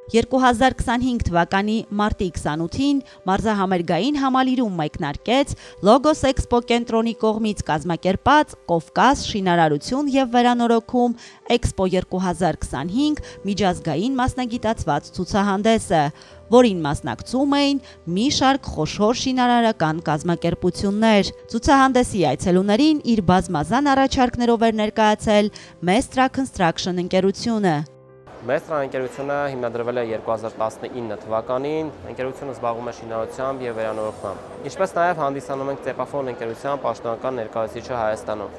2025 թվականի մարտի 28-ին մարզահամերգային համալիրում մեկնարկեց Logos Expo կենտրոնի կողմից կազմակերպած Կովկաս շինարարություն և վերանորոգում Expo 2025 միջազգային մասնագիտացված ցուցահանդեսը, որին մասնակցում էին մի շարք խոշոր շինարարական կազմակերպություններ։ Ցուցահանդեսի այցելուներին իր բազմազան առաջարկներով էր ներկայացել Mestra Construction ընկերությունը։ Mestra ընկերությունը հիմնադրվել է 2019 թվականին, ընկերությունը զբաղվում է շինարարությամբ և վերանորոգմամբ։ Ինչպես նաև հանդիսանում ենք Cepafol ընկերության պաշտոնական ներկայացուցիչը Հայաստանում։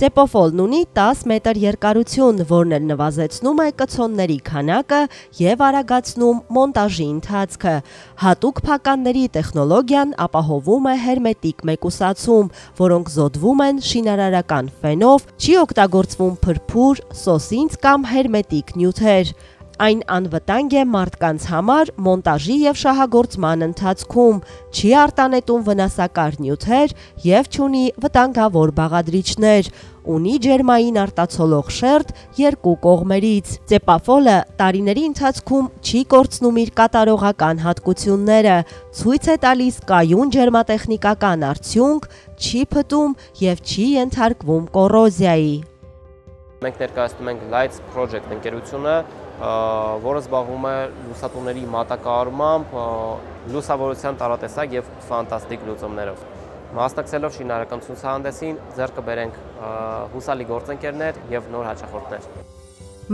Cepafol-ն ունի 10 մետր երկարություն, որն էլ նվազեցնում է կցոնների քանակը և արագացնում մոնտաժի ընթացքը։ Հատուկ փականների տեխնոլոգիան ապահովում է հերմետիկ մեկուսացում, որոնք զոդվում են շինարարական ֆենով, չի օգտագործվում փրփուր, սոսինձ կամ հերմետիկ նյութեր։ Այն անվտանգ է մարդկանց համար մոնտաժի և շահագործման ընթացքում, չի արտանետում վնասակար նյութեր և չունի վտանգավոր բաղադրիչներ, ունի ջերմային արտացոլող շերտ երկու կողմերից։ Cepafol-ը տարիների ընթացքում չի կորցնում իր կատարողական հատկությունները, ցույց է տալիս կայուն ջերմատեխնիկական արդյունք, չի փտում և չի ենթարկվում կոռոզիայի։ Մենք ներկայացնում ենք Lights Project ընկերությունը, որը զբաղվում է լուսատուների մատակարարմամբ, լուսավորության տարատեսակ և ֆանտաստիկ լուծումներով։ Մասնակցելով շինարարական ցուցահանդեսին ձեռք կբերենք հուսալի գործընկերներ և նոր հաճախորդներ։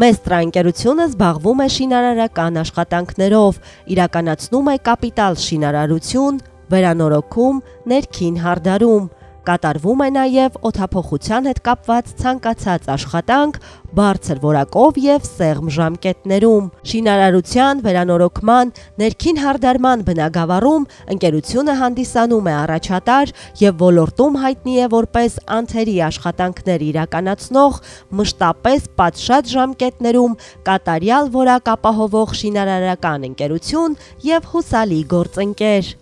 Mestra ընկերությունը զբաղվում է շինարարական աշխատանքներով, իրականացնում է կապիտալ շինարարություն, վերանորոգում, ներքին հարդարում։ Կատարվում է նաև օդափոխության հետ կապված ցանկացած աշխատանք բարձր որակով և սեղմ ժամկետներում։ Շինարարության, վերանորոգման, ներքին հարդարման բնագավառում ընկերությունը հանդիսանում է առաջատար և ոլորտում հայտնի է որպես անթերի աշխատանքներ իրականացնող, մշտապես պատշաճ ժամկետներում կատարյալ որակ ապահովող շինարարական ընկերություն և հուսալի գործընկեր։